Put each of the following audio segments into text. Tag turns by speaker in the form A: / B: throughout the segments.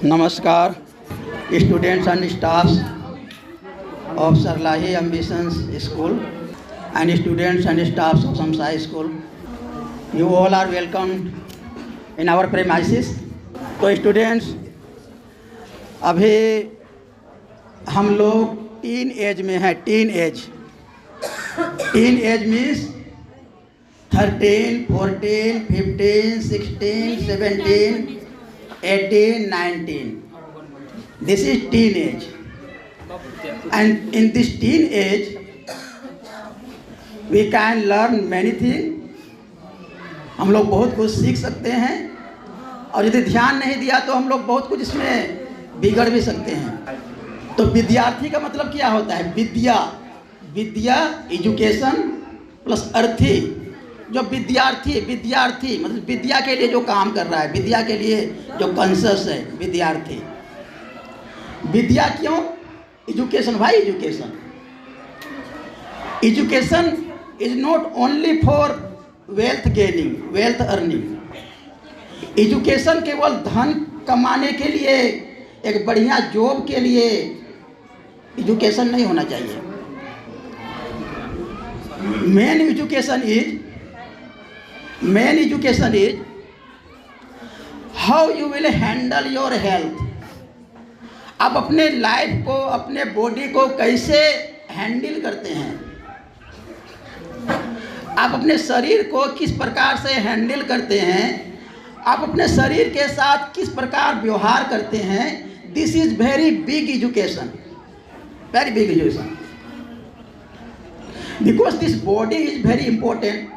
A: नमस्कार students and staffs of Sarlahi Ambitions School and students and staffs of Samsai School. You all are welcome in our premises. तो students, अभी हम लोग teen age में हैं। Teen age means 13, 14, 15, 16, 17, 18, 19. This is teenage. And in this teenage, we can learn many things. हम लोग बहुत कुछ सीख सकते हैं, और यदि ध्यान नहीं दिया तो हम लोग बहुत कुछ इसमें बिगड़ भी सकते हैं। तो विद्यार्थी का मतलब क्या होता है? विद्या एजुकेशन प्लस अर्थी। जो विद्यार्थी मतलब विद्या के लिए जो काम कर रहा है, विद्या के लिए जो कॉन्शियस है, विद्यार्थी। विद्या क्यों? एजुकेशन भाई, education is not only for wealth gaining, wealth earning. Education केवल धन कमाने के लिए, एक बढ़िया जॉब के लिए एजुकेशन नहीं होना चाहिए। Main education is how you will handle your health. आप अपने लाइफ को, अपने बॉडी को कैसे हैंडल करते हैं, आप अपने शरीर को किस प्रकार से हैंडल करते हैं, आप अपने शरीर के साथ किस प्रकार व्यवहार करते हैं। This is very big education, very big education, because this body is very important.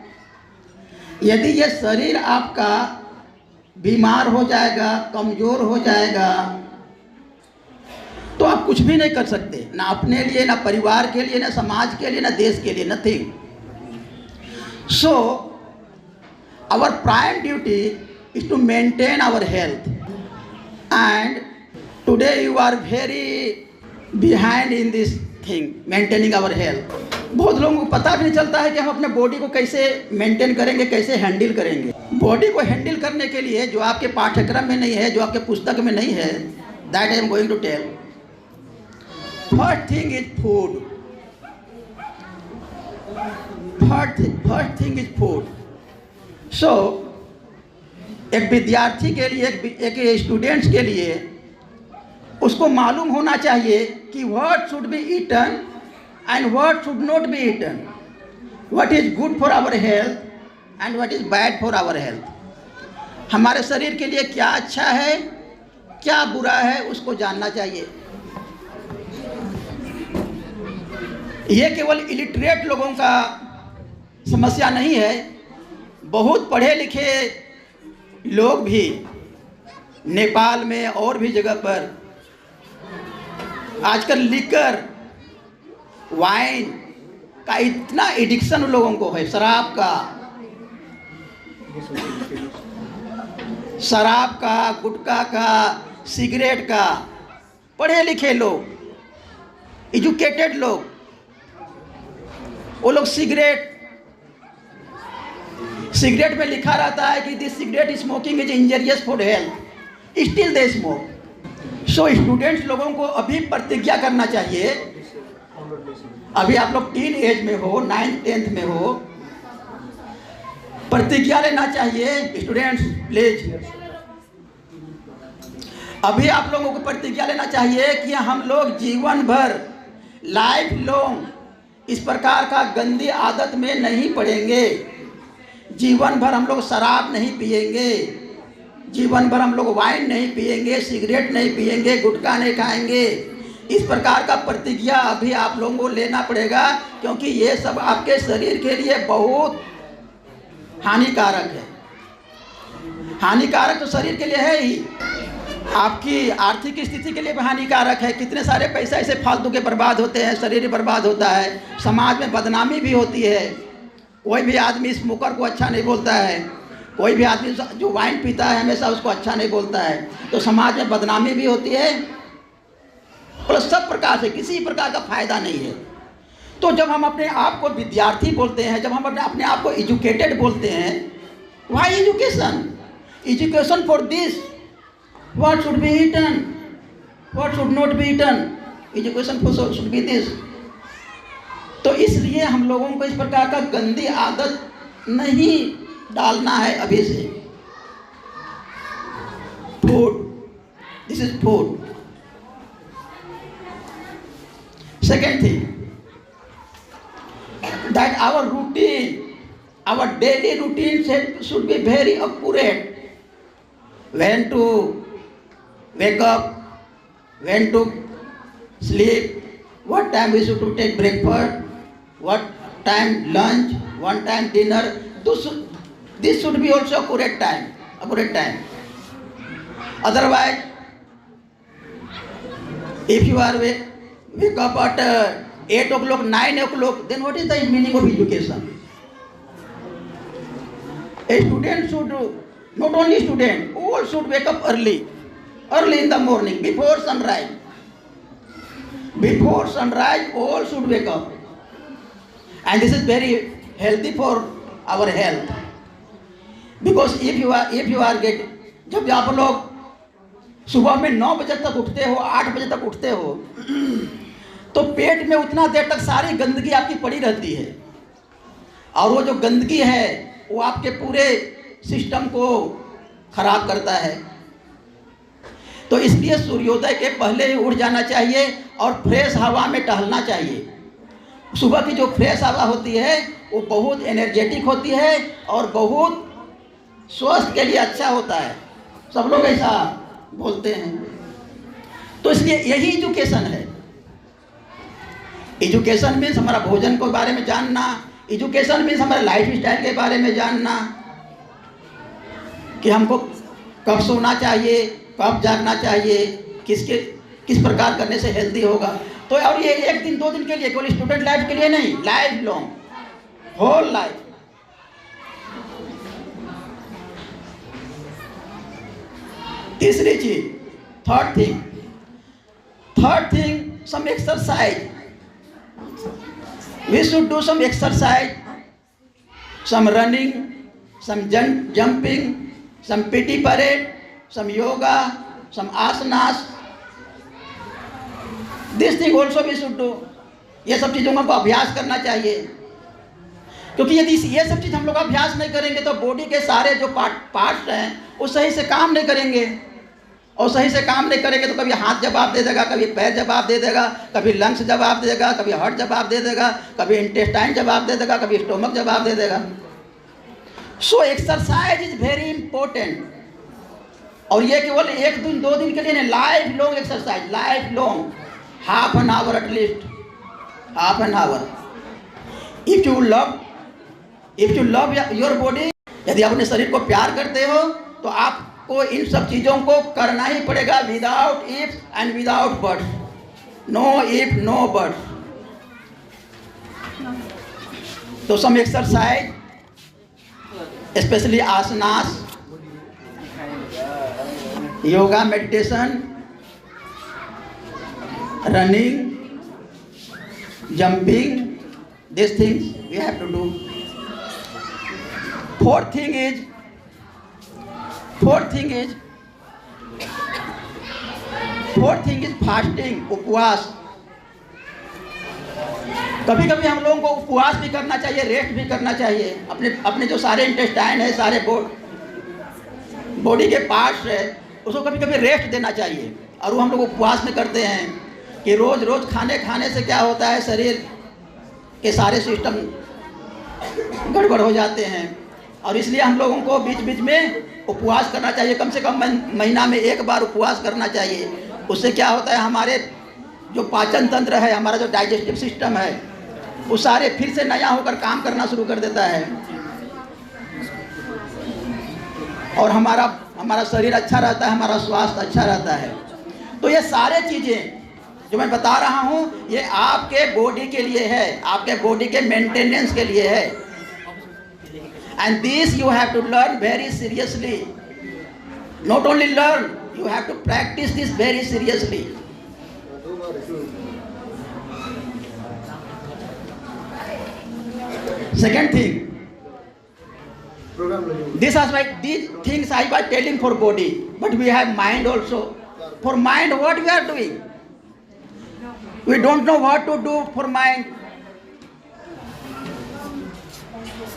A: यदि ये शरीर आपका बीमार हो जाएगा, कमज़ोर हो जाएगा, तो आप कुछ भी नहीं कर सकते, ना अपने लिए, ना परिवार के लिए, ना समाज के लिए, ना देश के लिए, nothing. So our prime duty is to maintain our health, and today you are very behind in this thing, maintaining our health. बहुत लोगों को पता भी नहीं चलता है कि हम अपने बॉडी को कैसे मेंटेन करेंगे, कैसे हैंडल करेंगे। बॉडी को हैंडल करने के लिए जो आपके पाठ्यक्रम में नहीं है, जो आपके पुस्तक में नहीं है, that I am going to tell. First thing is food. First thing is food. So एक विद्यार्थी के लिए, एक स्टूडेंट्स के लिए, उसको मालूम होना चाहिए कि what should be eaten and what should not be eaten, what is good for our health and what is bad for our health। हमारे शरीर के लिए क्या अच्छा है, क्या बुरा है, उसको जानना चाहिए। ये केवल इलिटरेट लोगों का समस्या नहीं है, बहुत पढ़े लिखे लोग भी नेपाल में और भी जगह पर आजकल लिकर, वाइन का इतना एडिक्शन लोगों को है, शराब का, गुटखा का, सिगरेट का। पढ़े लिखे लोग, एजुकेटेड लोग, वो लोग सिगरेट में लिखा रहता है कि this cigarette smoking is injurious for health, still they smoke. So students लोगों को अभी प्रतिज्ञा करना चाहिए। अभी आप लोग टीन एज में हो, 9th 10th में हो, प्रतिज्ञा लेना चाहिए। स्टूडेंट्स प्लीज, अभी आप लोगों को प्रतिज्ञा लेना चाहिए कि हम लोग जीवन भर, लाइफ लॉन्ग इस प्रकार का गंदी आदत में नहीं पड़ेंगे। जीवन भर हम लोग शराब नहीं पिएंगे, जीवन भर हम लोग वाइन नहीं पिएंगे, सिगरेट नहीं पिएंगे, गुटखा नहीं खाएंगे। इस प्रकार का प्रतिज्ञा अभी आप लोगों को लेना पड़ेगा, क्योंकि ये सब आपके शरीर के लिए बहुत हानिकारक है। हानिकारक तो शरीर के लिए है ही, आपकी आर्थिक स्थिति के लिए भी हानिकारक है। कितने सारे पैसा ऐसे फालतू के बर्बाद होते हैं, शरीर बर्बाद होता है, समाज में बदनामी भी होती है। कोई भी आदमी स्मोकर को अच्छा नहीं बोलता है, कोई भी आदमी जो वाइन पीता है हमेशा उसको अच्छा नहीं बोलता है, तो समाज में बदनामी भी होती है, प्लस सब प्रकार से किसी प्रकार का फायदा नहीं है। तो जब हम अपने आप को विद्यार्थी बोलते हैं, जब हम अपने आप को एजुकेटेड बोलते हैं, why education? Education for this what should be eaten, what should not be eaten. Education for should be this. तो इसलिए हम लोगों को इस प्रकार का गंदी आदत नहीं डालना है अभी से. Food, this is food. Second thing, that our routine, our daily routine should be very accurate. When to wake up, when to sleep, what time we should to take breakfast, what time lunch, one time dinner. This should be also accurate time. Otherwise, if you are wake up at 8 o'clock, 9 o'clock, then what is the meaning of education? A student should, not only student, all should wake up early in the morning, before sunrise. Before sunrise, all should wake up. And this is very healthy for our health. Because if you are getting, जब आप लोग सुबह में 9 बजे तक उठते हो, 8 बजे तक उठते हो, तो पेट में उतना देर तक सारी गंदगी आपकी पड़ी रहती है, और वो जो गंदगी है वो आपके पूरे सिस्टम को खराब करता है. तो इसलिए सूर्योदय के पहले ही उठ जाना चाहिए और फ्रेश हवा में टहलना चाहिए. सुबह की जो फ्रेश हवा होती है वो बहुत एनर्जेटिक होती है और बहुत स्वास्थ्य के लिए अच्छा होता है. सब लोग ऐसा बोलते हैं. तो इसलिए यही एजुकेशन है. एजुकेशन मीन्स हमारा भोजन के बारे में जानना, एजुकेशन मीन्स हमारे लाइफ स्टाइल के बारे में जानना, कि हमको कब सोना चाहिए, कब जागना चाहिए, किस प्रकार करने से हेल्दी होगा. तो और ये 1 दिन 2 दिन के लिए, केवल स्टूडेंट लाइफ के लिए नहीं, लाइफ लॉन्ग, होल लाइफ. तीसरी चीज, third thing, some exercise. We should do some exercise, some running, some jumping, some PT parade, some yoga, some asanas. This thing also we should do. ये सब चीज़ों का अभ्यास करना चाहिए, क्योंकि यदि ये सब चीज़ हम लोग अभ्यास नहीं करेंगे तो बॉडी के सारे जो पार्ट्स हैं वो सही से काम नहीं करेंगे, और सही से काम नहीं करेंगे तो कभी हाथ जवाब दे देगा, कभी पैर जवाब दे देगा, कभी लंग्स जवाब दे देगा, कभी हार्ट जवाब दे देगा, कभी इंटेस्टाइन जवाब दे देगा, कभी स्टोमक जवाब दे देगा. So exercise is very important. और ये केवल 1 दिन 2 दिन के लिए नहीं, life long exercise, life long, half an hour at least, half an hour. If you love your body, यदि आप अपने शरीर को प्यार करते हो तो आपको इन सब चीज़ों को करना ही पड़ेगा, without if and without but. No if no but. तो सम एक्सरसाइज, स्पेशली आसनास, yoga, meditation, running, jumping, these things we have to do. Fourth thing is fasting, उपवास. कभी कभी हम लोगों को उपवास भी करना चाहिए, रेस्ट भी करना चाहिए. अपने जो सारे इंटेस्टाइन है, सारे बॉडी के पार्ट्स है, उसको कभी कभी रेस्ट देना चाहिए. और वो हम लोग उपवास में करते हैं कि रोज़ खाने से क्या होता है, शरीर के सारे सिस्टम गड़बड़ हो जाते हैं. और इसलिए हम लोगों को बीच बीच में उपवास करना चाहिए. कम से कम महीना में 1 बार उपवास करना चाहिए. उससे क्या होता है, हमारे जो पाचन तंत्र है, हमारा जो डाइजेस्टिव सिस्टम है, वो सारे फिर से नया होकर काम करना शुरू कर देता है, और हमारा शरीर अच्छा रहता है, हमारा स्वास्थ्य अच्छा रहता है. तो ये सारे चीज़ें जो मैं बता रहा हूँ ये आपके बॉडी के लिए है, आपके बॉडी के मेंटेनेंस के लिए है. And this you have to learn very seriously. Not only learn, you have to practise this very seriously. Second thing, This is like these things I was telling for body, but we have mind also. For mind, what we are doing? We don't know what to do for mind.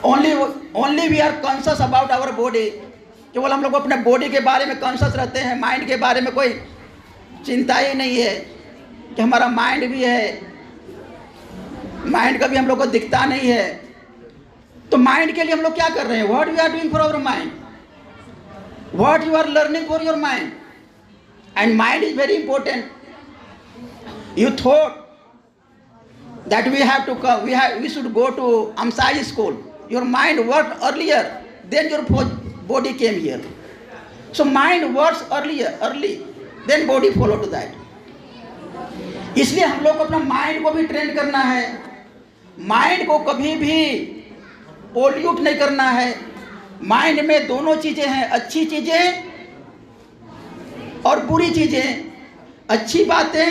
A: Only we are conscious about our body. केवल हम लोग अपने body के बारे में conscious रहते हैं, mind के बारे में कोई चिंता ही नहीं है कि हमारा माइंड भी है, माइंड का भी हम लोग को दिखता नहीं है। तो माइंड के लिए हम लोग क्या कर रहे हैं? What we are doing for our mind, what you are learning for your mind, and mind is very important. You thought that we have to come, we should go to Amsai school. Your mind worked earlier, then your body came here. So mind works early, then body follow to that. इसलिए हम लोग को अपना mind को भी train करना है। Mind को कभी भी पोल्यूट नहीं करना है। माइंड में दोनों चीजें हैं, अच्छी चीजें और बुरी चीजें। अच्छी बातें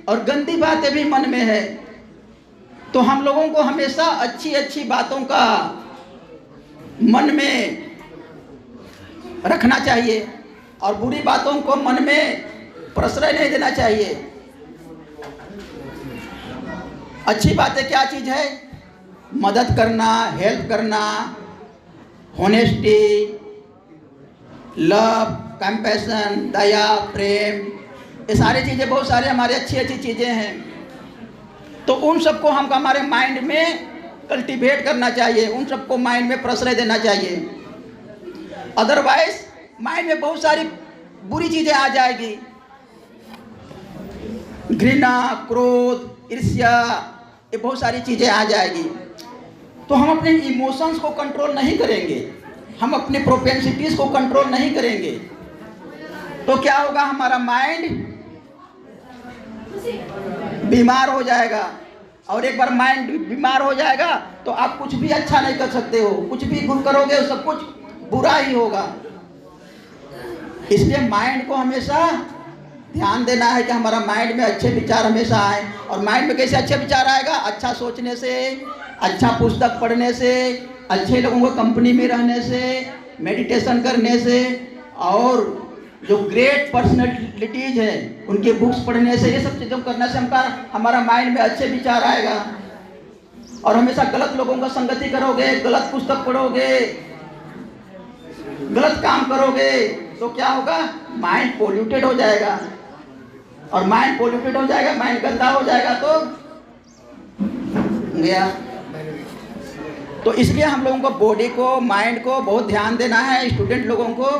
A: और गंदी बातें भी मन में है, तो हम लोगों को हमेशा अच्छी अच्छी बातों का मन में रखना चाहिए और बुरी बातों को मन में प्रश्रय नहीं देना चाहिए। अच्छी बातें क्या चीज़ है? मदद करना, हेल्प करना, होनेस्टी, लव, कंपैशन, दया, प्रेम, ये सारी चीज़ें बहुत सारे हमारे अच्छी अच्छी चीज़ें हैं। तो उन सबको हम हमारे माइंड में कल्टीवेट करना चाहिए, उन सबको माइंड में प्रश्रय देना चाहिए। अदरवाइज माइंड में बहुत सारी बुरी चीज़ें आ जाएगी, घृणा, क्रोध, ईर्ष्या, ये बहुत सारी चीज़ें आ जाएगी। तो हम अपने इमोशंस को कंट्रोल नहीं करेंगे, हम अपनी प्रोपेंसिटीज़ को कंट्रोल नहीं करेंगे, तो क्या होगा? हमारा माइंड बीमार हो जाएगा। और एक बार माइंड बीमार हो जाएगा तो आप कुछ भी अच्छा नहीं कर सकते हो, कुछ भी करोगे सब कुछ बुरा ही होगा। इसलिए माइंड को हमेशा ध्यान देना है कि हमारा माइंड में अच्छे विचार हमेशा आए। और माइंड में कैसे अच्छे विचार आएगा? अच्छा सोचने से, अच्छा पुस्तक पढ़ने से, अच्छे लोगों को कंपनी में रहने से, मेडिटेशन करने से, और जो ग्रेट पर्सनैलिटीज हैं उनके बुक्स पढ़ने से, ये सब चीज़ों करने से हमारा माइंड में अच्छे विचार आएगा। और हमेशा गलत लोगों का संगति करोगे, गलत पुस्तक पढ़ोगे, गलत काम करोगे, तो क्या होगा? माइंड पोल्यूटेड हो जाएगा। और माइंड पोल्यूटेड हो जाएगा, माइंड गंदा हो जाएगा तो गया। तो इसलिए हम लोगों को बॉडी को, माइंड को बहुत ध्यान देना है, स्टूडेंट लोगों को।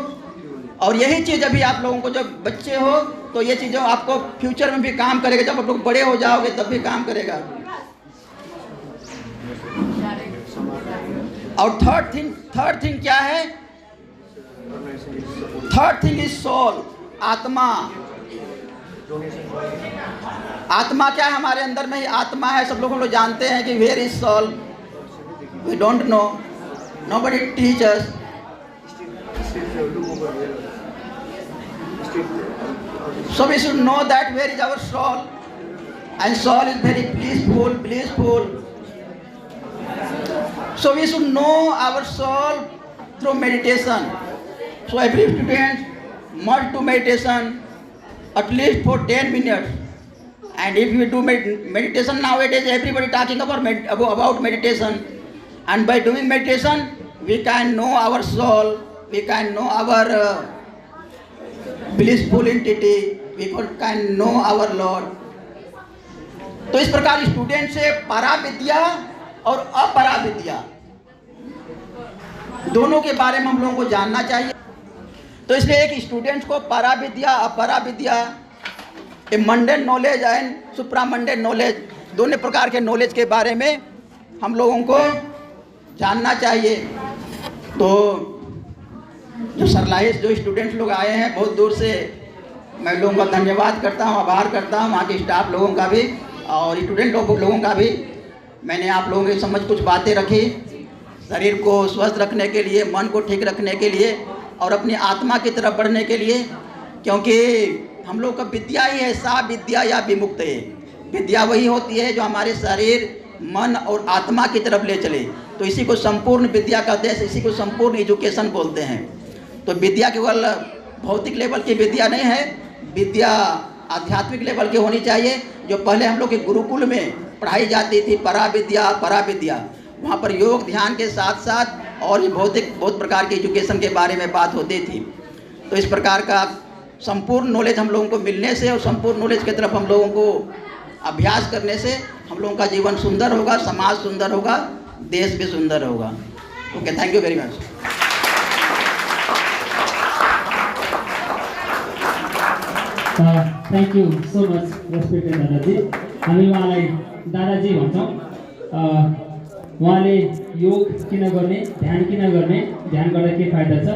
A: और यही चीज़ अभी आप लोगों को, जब बच्चे हो तो ये चीज़ें आपको फ्यूचर में भी काम करेगा, जब आप लोग बड़े हो जाओगे तब भी काम करेगा। और थर्ड थिंग क्या है? थर्ड थिंग इज सोल, आत्मा। आत्मा क्या है? हमारे अंदर में ही आत्मा है। सब लोग हम लोग जानते हैं कि where is soul, we don't know, nobody teach us. So we should know that where is our soul, and soul is very blissful. So we should know our soul through meditation. So every student must do meditation at least for 10 minutes. And if we do meditation nowadays, everybody talking about meditation. And by doing meditation, we can know our soul, we can know our blissful entity, we can know our Lord. तो इस प्रकार student से पराविद्या और अपराविद्या दोनों के बारे में हम लोगों को जानना चाहिए। तो इसलिए एक स्टूडेंट को पराविद्या, अपराविद्या, a mundane knowledge and supra mundane knowledge, दोनों प्रकार के नॉलेज के बारे में हम लोगों को जानना चाहिए। तो जो सरलाहिस जो स्टूडेंट्स लोग आए हैं बहुत दूर से, मैं लोगों का धन्यवाद करता हूँ, आभार करता हूँ, वहाँ के स्टाफ लोगों का भी और स्टूडेंट लोगों का भी। मैंने आप लोगों के समझ कुछ बातें रखी, शरीर को स्वस्थ रखने के लिए, मन को ठीक रखने के लिए और अपनी आत्मा की तरफ बढ़ने के लिए। क्योंकि हम लोग का विद्या ही है, सा विद्या या विमुक्त है। विद्या वही होती है जो हमारे शरीर, मन और आत्मा की तरफ ले चले। तो इसी को संपूर्ण विद्या कहते हैं, इसी को संपूर्ण एजुकेशन बोलते हैं। तो विद्या केवल भौतिक लेवल की विद्या नहीं है, विद्या आध्यात्मिक लेवल की होनी चाहिए। जो पहले हम लोग के गुरुकुल में पढ़ाई जाती थी परा विद्या, वहाँ पर योग ध्यान के साथ साथ और भी बहुत प्रकार की एजुकेशन के बारे में बात होती थी। तो इस प्रकार का संपूर्ण नॉलेज हम लोगों को मिलने से और संपूर्ण नॉलेज की तरफ हम लोगों को अभ्यास करने से हम लोगों का जीवन सुंदर होगा, समाज सुंदर होगा, देश भी सुंदर होगा। Okay, thank you very much.
B: Thank you so much respected दादाजी। हामी उहाँलाई दादाजी भन्छौँ। उहाँले योग किन गर्ने, ध्यान किन गर्ने, ध्यान गर्दा के फाइदा छ